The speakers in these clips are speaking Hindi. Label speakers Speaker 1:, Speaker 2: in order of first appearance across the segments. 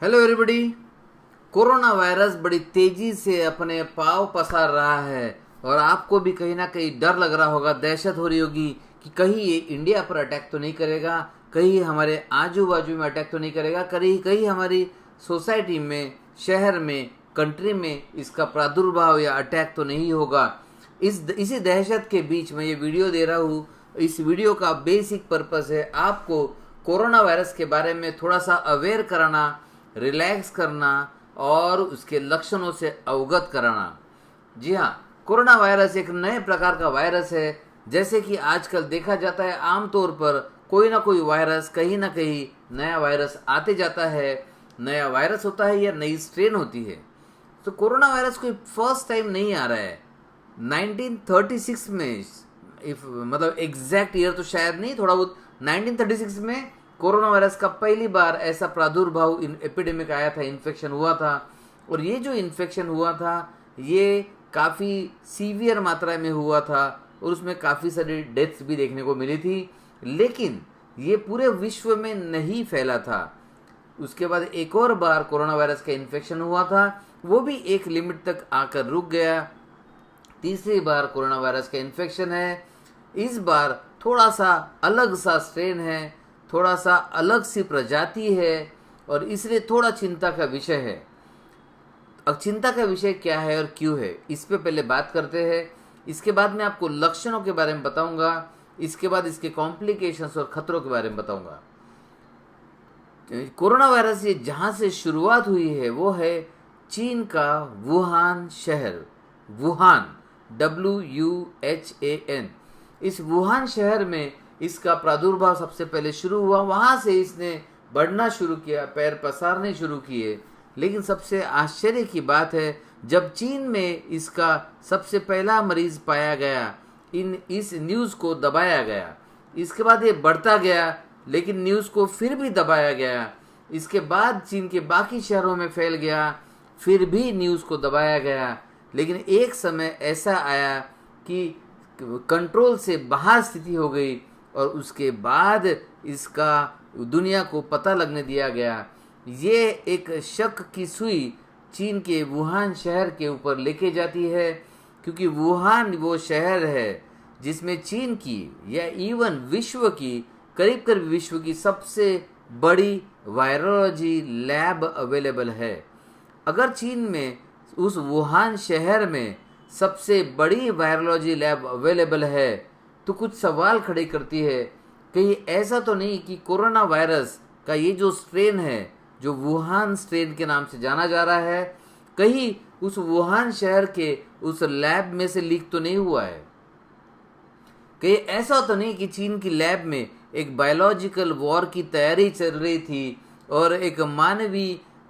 Speaker 1: Hello everybody. कोरोना वायरस बड़ी तेजी से अपने पांव पसार रहा है और आपको भी कहीं ना कहीं डर लग रहा होगा, दहशत हो रही होगी कि कहीं ये इंडिया पर अटैक तो नहीं करेगा, कहीं हमारे आजू बाजू में अटैक तो नहीं करेगा, कहीं कहीं हमारी सोसाइटी में, शहर में, कंट्री में इसका प्रादुर्भाव या अटैक तो नहीं होगा। इसी दहशत के बीच में ये वीडियो दे रहा हूँ। इस वीडियो का बेसिक पर्पस है आपको कोरोना वायरस के बारे में थोड़ा सा अवेयर कराना, रिलैक्स करना और उसके लक्षणों से अवगत कराना। जी हाँ, कोरोना वायरस एक नए प्रकार का वायरस है। जैसे कि आजकल देखा जाता है, आमतौर पर कोई ना कोई वायरस, कहीं ना कहीं नया वायरस आते जाता है। नया वायरस होता है या नई स्ट्रेन होती है। तो कोरोना वायरस कोई फर्स्ट टाइम नहीं आ रहा है। 1936 में, इफ मतलब एग्जैक्ट ईयर तो शायद नहीं, थोड़ा बहुत 1936 में कोरोना वायरस का पहली बार ऐसा प्रादुर्भाव एपिडेमिक आया था, इन्फेक्शन हुआ था। और ये जो इन्फेक्शन हुआ था ये काफ़ी सीवियर मात्रा में हुआ था और उसमें काफ़ी सारी डेथ्स भी देखने को मिली थी। लेकिन ये पूरे विश्व में नहीं फैला था। उसके बाद एक और बार कोरोना वायरस का इन्फेक्शन हुआ था, वो भी एक लिमिट तक आकर रुक गया। तीसरी बार कोरोना वायरस का इन्फेक्शन है। इस बार थोड़ा सा अलग सा स्ट्रेन है, थोड़ा सा अलग सी प्रजाति है और इसलिए थोड़ा चिंता का विषय है। अब चिंता का विषय क्या है और क्यों है, इस पे पहले बात करते हैं। इसके बाद मैं आपको लक्षणों के बारे में बताऊंगा। इसके बाद इसके कॉम्प्लिकेशंस और खतरों के बारे में बताऊंगा। कोरोना वायरस ये जहां से शुरुआत हुई है वो है चीन का वुहान शहर। Wuhan, WUHAN। इस वुहान शहर में इसका प्रादुर्भाव सबसे पहले शुरू हुआ। वहां से इसने बढ़ना शुरू किया, पैर पसारने शुरू किए। लेकिन सबसे आश्चर्य की बात है, जब चीन में इसका सबसे पहला मरीज पाया गया, इस न्यूज़ को दबाया गया। इसके बाद ये बढ़ता गया लेकिन न्यूज़ को फिर भी दबाया गया। इसके बाद चीन के बाकी शहरों में फैल गया, फिर भी न्यूज़ को दबाया गया। लेकिन एक समय ऐसा आया कि कंट्रोल से बाहर स्थिति हो गई और उसके बाद इसका दुनिया को पता लगने दिया गया। ये एक शक की सुई चीन के वुहान शहर के ऊपर लेके जाती है, क्योंकि वुहान वो शहर है जिसमें चीन की या इवन विश्व की, करीब करीब विश्व की सबसे बड़ी वायरोलॉजी लैब अवेलेबल है। अगर चीन में उस वुहान शहर में सबसे बड़ी वायरोलॉजी लैब अवेलेबल है तो कुछ सवाल खड़े करती है। कहीं ऐसा तो नहीं कि कोरोना वायरस का ये जो स्ट्रेन है, जो वुहान स्ट्रेन के नाम से जाना जा रहा है, कहीं उस वुहान शहर के उस लैब में से लीक तो नहीं हुआ है। कहीं ऐसा तो नहीं कि चीन की लैब में एक बायोलॉजिकल वॉर की तैयारी चल रही थी और एक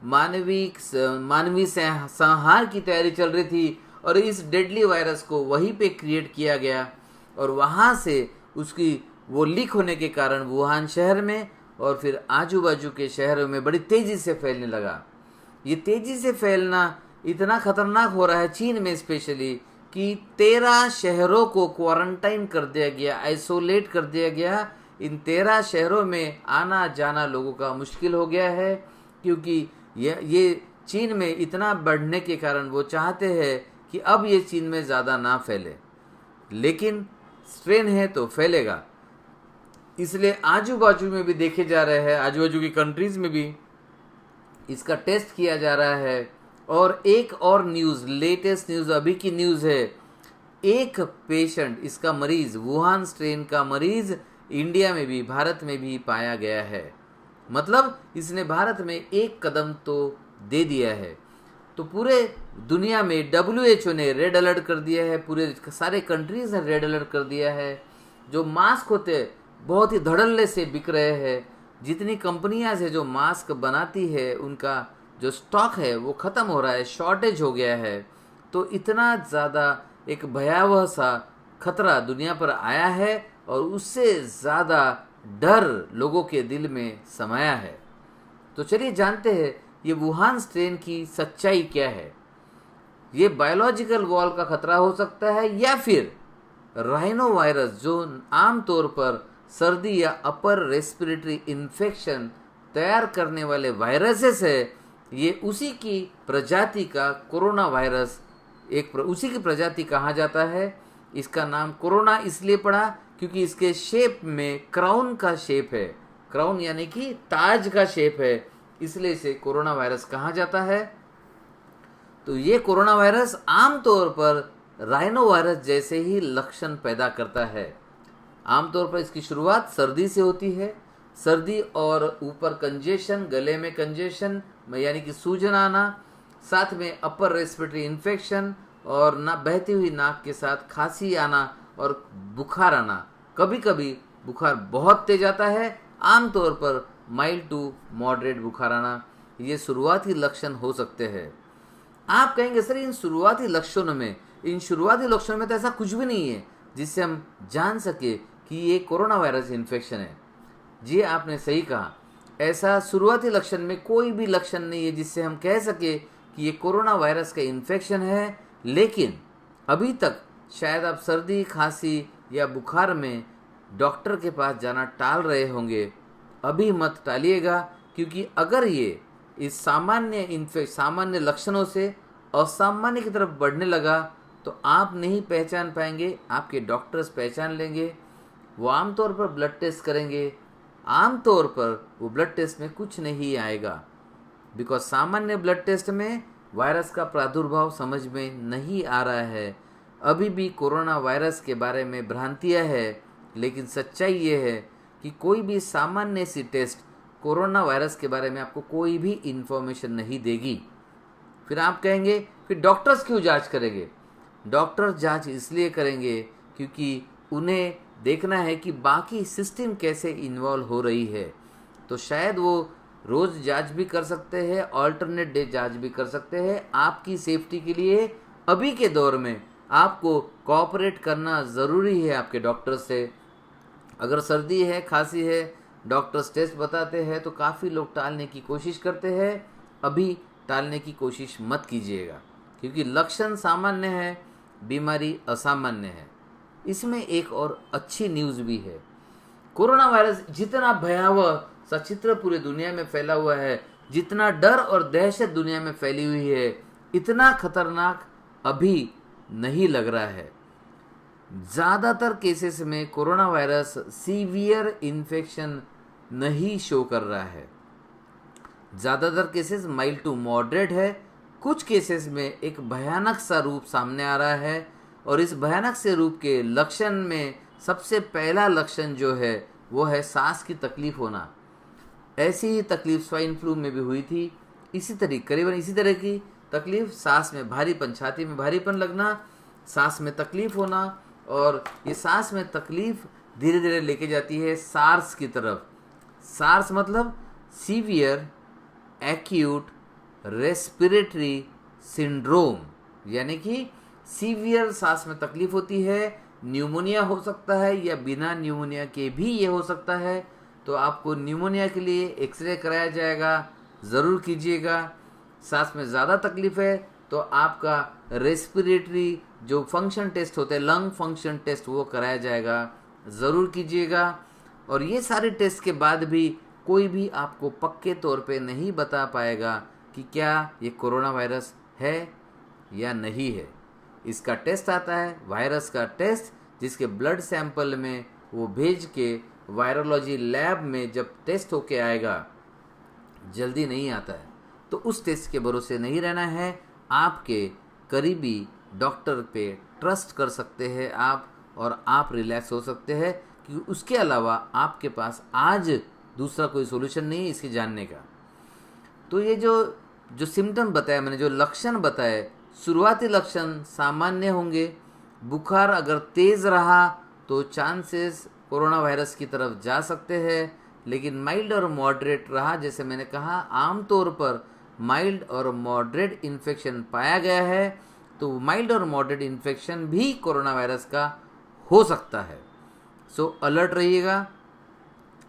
Speaker 1: मानवीय संहार की तैयारी चल रही थी और इस डेडली वायरस को वहीं पे क्रिएट किया गया और वहाँ से उसकी वो लीक होने के कारण वुहान शहर में और फिर आजू बाजू के शहरों में बड़ी तेज़ी से फैलने लगा। ये तेज़ी से फैलना इतना खतरनाक हो रहा है चीन में स्पेशली कि 13 शहरों को क्वारंटाइन कर दिया गया, आइसोलेट कर दिया गया। इन 13 शहरों में आना जाना लोगों का मुश्किल हो गया है, क्योंकि ये चीन में इतना बढ़ने के कारण वो चाहते हैं कि अब ये चीन में ज़्यादा ना फैले। लेकिन स्ट्रेन है तो फैलेगा, इसलिए आजू बाजू में भी देखे जा रहे हैं, आजू बाजू की कंट्रीज़ में भी इसका टेस्ट किया जा रहा है। और एक और न्यूज़, लेटेस्ट न्यूज़, अभी की न्यूज़ है, एक पेशेंट, इसका मरीज़, वुहान स्ट्रेन का मरीज़ इंडिया में भी, भारत में भी पाया गया है। मतलब इसने भारत में एक कदम तो दे दिया है। तो पूरे दुनिया में WHO ने रेड अलर्ट कर दिया है, पूरे सारे कंट्रीज ने रेड अलर्ट कर दिया है। जो मास्क होते बहुत ही धड़ल्ले से बिक रहे हैं। जितनी कंपनियां है जो मास्क बनाती है उनका जो स्टॉक है वो ख़त्म हो रहा है, शॉर्टेज हो गया है। तो इतना ज़्यादा एक भयावह सा खतरा दुनिया पर आया है और उससे ज़्यादा डर लोगों के दिल में समाया है। तो चलिए जानते हैं ये वुहान स्ट्रेन की सच्चाई क्या है। ये बायोलॉजिकल वॉर का खतरा हो सकता है या फिर राइनो वायरस, जो आमतौर पर सर्दी या अपर रेस्पिरेटरी इन्फेक्शन तैयार करने वाले वायरसेस है, ये उसी की प्रजाति का कोरोना वायरस, उसी की प्रजाति कहा जाता है। इसका नाम कोरोना इसलिए पड़ा क्योंकि इसके शेप में क्राउन का शेप है, क्राउन यानी कि ताज का शेप है, इसलिए इसे कोरोना वायरस कहा जाता है। तो ये कोरोना वायरस आमतौर पर राइनो वायरस जैसे ही लक्षण पैदा करता है। आमतौर पर इसकी शुरुआत सर्दी से होती है, सर्दी और ऊपर कंजेशन, गले में कंजेशन यानी कि सूजन आना, साथ में अपर रेस्पिरेटरी इन्फेक्शन और बहती हुई नाक के साथ खांसी आना और बुखार आना। कभी कभी बुखार बहुत तेज आता है, आमतौर पर माइल्ड टू मॉडरेट बुखार आना, ये शुरुआती लक्षण हो सकते हैं। आप कहेंगे सर इन शुरुआती लक्षणों में तो ऐसा कुछ भी नहीं है जिससे हम जान सके कि ये कोरोना वायरस इन्फेक्शन है। जी आपने सही कहा, ऐसा शुरुआती लक्षण में कोई भी लक्षण नहीं है जिससे हम कह सके कि ये कोरोना वायरस का इन्फेक्शन है। लेकिन अभी तक शायद आप सर्दी, खांसी या बुखार में डॉक्टर के पास जाना टाल रहे होंगे। अभी मत टालिएगा, क्योंकि अगर ये इस सामान्य लक्षणों से असामान्य की तरफ बढ़ने लगा तो आप नहीं पहचान पाएंगे, आपके डॉक्टर्स पहचान लेंगे। वो आमतौर पर ब्लड टेस्ट करेंगे, आमतौर पर वो ब्लड टेस्ट में कुछ नहीं आएगा, बिकॉज सामान्य ब्लड टेस्ट में वायरस का प्रादुर्भाव समझ में नहीं आ रहा है। अभी भी कोरोना वायरस के बारे में भ्रांतियां है, लेकिन सच्चाई ये है कि कोई भी सामान्य सी टेस्ट कोरोना वायरस के बारे में आपको कोई भी इन्फॉर्मेशन नहीं देगी। फिर आप कहेंगे फिर डॉक्टर्स क्यों जांच करेंगे? डॉक्टर जांच इसलिए करेंगे क्योंकि उन्हें देखना है कि बाकी सिस्टम कैसे इन्वॉल्व हो रही है। तो शायद वो रोज़ जांच भी कर सकते हैं, ऑल्टरनेट डे जांच भी कर सकते हैं। आपकी सेफ्टी के लिए अभी के दौर में आपको कोऑपरेट करना ज़रूरी है आपके डॉक्टर से। अगर सर्दी है, खांसी है, डॉक्टर्स टेस्ट बताते हैं तो काफ़ी लोग टालने की कोशिश करते हैं। अभी टालने की कोशिश मत कीजिएगा, क्योंकि लक्षण सामान्य है, बीमारी असामान्य है। इसमें एक और अच्छी न्यूज़ भी है। कोरोना वायरस जितना भयावह सचित्र पूरे दुनिया में फैला हुआ है, जितना डर और दहशत दुनिया में फैली हुई है, इतना खतरनाक अभी नहीं लग रहा है। ज़्यादातर केसेस में कोरोना वायरस सीवियर इन्फेक्शन नहीं शो कर रहा है। ज़्यादातर केसेस माइल्ड टू मॉडरेट है। कुछ केसेस में एक भयानक सा रूप सामने आ रहा है, और इस भयानक से रूप के लक्षण में सबसे पहला लक्षण जो है वो है सांस की तकलीफ होना। ऐसी ही तकलीफ स्वाइन फ्लू में भी हुई थी, करीबन इसी तरह की तकलीफ, सांस में भारीपन, छाती में भारीपन लगना, सांस में तकलीफ होना, और ये सांस में तकलीफ धीरे धीरे लेके जाती है सार्स की तरफ। सार्स मतलब सीवियर एक्यूट रेस्पिरेटरी सिंड्रोम, यानी कि सीवियर सांस में तकलीफ होती है। न्यूमोनिया हो सकता है या बिना न्यूमोनिया के भी ये हो सकता है। तो आपको न्यूमोनिया के लिए एक्सरे कराया जाएगा, ज़रूर कीजिएगा। सांस में ज़्यादा तकलीफ है तो आपका रेस्पिरेटरी जो फंक्शन टेस्ट होते हैं, लंग फंक्शन टेस्ट, वो कराया जाएगा, ज़रूर कीजिएगा। और ये सारे टेस्ट के बाद भी कोई भी आपको पक्के तौर पे नहीं बता पाएगा कि क्या ये कोरोना वायरस है या नहीं है। इसका टेस्ट आता है, वायरस का टेस्ट, जिसके ब्लड सैंपल में वो भेज के वायरोलॉजी लैब में जब टेस्ट होके आएगा, जल्दी नहीं आता है, तो उस टेस्ट के भरोसे नहीं रहना है। आपके करीबी डॉक्टर पे ट्रस्ट कर सकते हैं आप, और आप रिलैक्स हो सकते हैं, क्योंकि उसके अलावा आपके पास आज दूसरा कोई सोल्यूशन नहीं है इसके जानने का। तो ये जो सिम्टम बताया मैंने, जो लक्षण बताए, शुरुआती लक्षण सामान्य होंगे। बुखार अगर तेज़ रहा तो चांसेस कोरोना वायरस की तरफ जा सकते हैं, लेकिन माइल्ड और मॉडरेट रहा, जैसे मैंने कहा, आमतौर पर माइल्ड और मॉडरेट इन्फेक्शन पाया गया है, तो माइल्ड और मॉडरेट इन्फेक्शन भी कोरोना वायरस का हो सकता है। सो अलर्ट रहिएगा।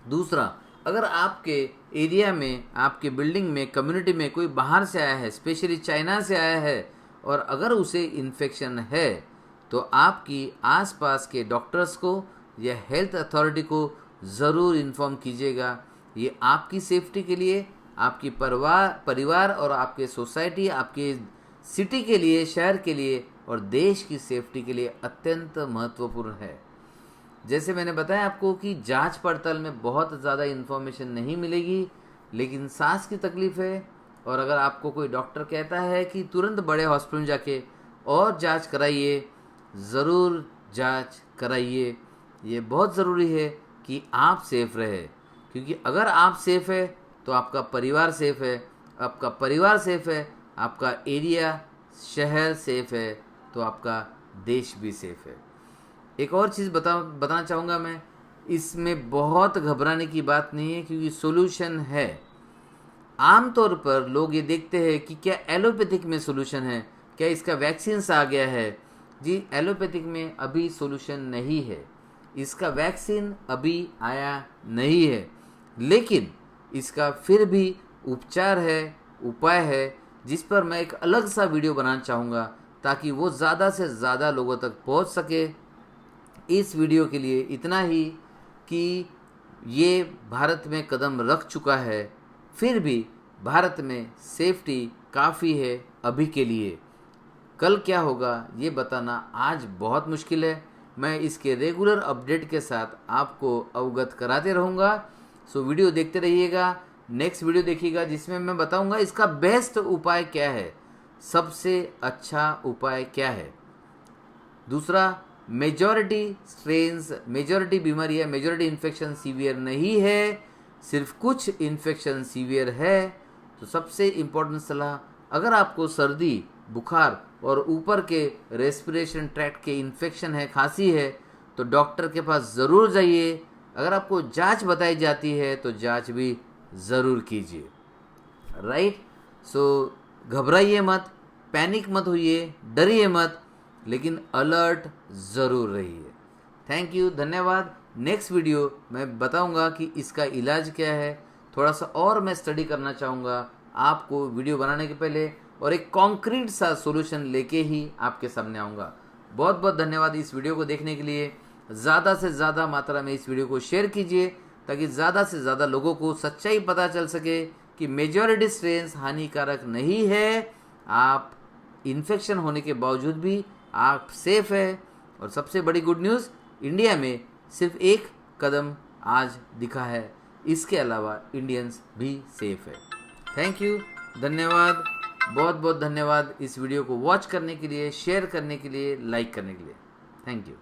Speaker 1: दूसरा, अगर आपके एरिया में, आपके बिल्डिंग में, कम्युनिटी में कोई बाहर से आया है, स्पेशली चाइना से आया है, और अगर उसे इन्फेक्शन है, तो आपकी आसपास के डॉक्टर्स को या हेल्थ अथॉरिटी को ज़रूर इन्फॉर्म कीजिएगा। ये आपकी सेफ्टी के लिए, आपकी परिवार और आपके सोसाइटी, आपके सिटी के लिए, शहर के लिए और देश की सेफ्टी के लिए अत्यंत महत्वपूर्ण है। जैसे मैंने बताया आपको कि जांच पड़ताल में बहुत ज़्यादा इन्फॉर्मेशन नहीं मिलेगी, लेकिन सांस की तकलीफ़ है और अगर आपको कोई डॉक्टर कहता है कि तुरंत बड़े हॉस्पिटल में जाके और जांच कराइए, ज़रूर जांच कराइए। ये बहुत ज़रूरी है कि आप सेफ रहे, क्योंकि अगर आप सेफ है तो आपका परिवार सेफ है, आपका परिवार सेफ है, आपका एरिया, शहर सेफ है, तो आपका देश भी सेफ है। एक और चीज़ बताना चाहूँगा मैं, इसमें बहुत घबराने की बात नहीं है, क्योंकि सोल्यूशन है। आमतौर पर लोग ये देखते हैं कि क्या एलोपैथिक में सोल्यूशन है, क्या इसका वैक्सीन्स आ गया है। जी, एलोपैथिक में अभी सोल्यूशन नहीं है, इसका वैक्सीन अभी आया नहीं है, लेकिन इसका फिर भी उपचार है, उपाय है, जिस पर मैं एक अलग सा वीडियो बनाना चाहूँगा ताकि वो ज़्यादा से ज़्यादा लोगों तक पहुँच सके। इस वीडियो के लिए इतना ही कि ये भारत में कदम रख चुका है, फिर भी भारत में सेफ्टी काफ़ी है अभी के लिए। कल क्या होगा ये बताना आज बहुत मुश्किल है। मैं इसके रेगुलर अपडेट के साथ आपको अवगत कराते रहूँगा। सो वीडियो देखते रहिएगा, नेक्स्ट वीडियो देखिएगा जिसमें मैं बताऊँगा इसका बेस्ट उपाय क्या है, सबसे अच्छा उपाय क्या है। दूसरा, मेजॉरिटी स्ट्रेन्स, मेजॉरिटी बीमारी है, मेजॉरिटी इन्फेक्शन सीवियर नहीं है, सिर्फ कुछ इन्फेक्शन सीवियर है। तो सबसे इम्पोर्टेंट सलाह, अगर आपको सर्दी, बुखार और ऊपर के रेस्पिरेशन ट्रैक्ट के इन्फेक्शन है, खांसी है, तो डॉक्टर के पास ज़रूर जाइए। अगर आपको जांच बताई जाती है तो जांच भी ज़रूर कीजिए। राइट? सो घबराइए मत, पैनिक मत होइए, डरिए मत, लेकिन अलर्ट ज़रूर रहिए। थैंक यू, धन्यवाद। नेक्स्ट वीडियो मैं बताऊंगा कि इसका इलाज क्या है। थोड़ा सा और मैं स्टडी करना चाहूँगा आपको वीडियो बनाने के पहले, और एक कॉन्क्रीट सा सॉल्यूशन लेके ही आपके सामने आऊँगा। बहुत बहुत धन्यवाद इस वीडियो को देखने के लिए। ज़्यादा से ज़्यादा मात्रा में इस वीडियो को शेयर कीजिए ताकि ज़्यादा से ज़्यादा लोगों को सच्चाई पता चल सके कि मेजॉरिटी स्ट्रेन्स हानिकारक नहीं है। आप इन्फेक्शन होने के बावजूद भी आप सेफ है। और सबसे बड़ी गुड न्यूज़, इंडिया में सिर्फ एक कदम आज दिखा है, इसके अलावा इंडियंस भी सेफ है। थैंक यू, धन्यवाद, बहुत बहुत धन्यवाद इस वीडियो को वॉच करने के लिए, शेयर करने के लिए, लाइक करने के लिए। Thank you.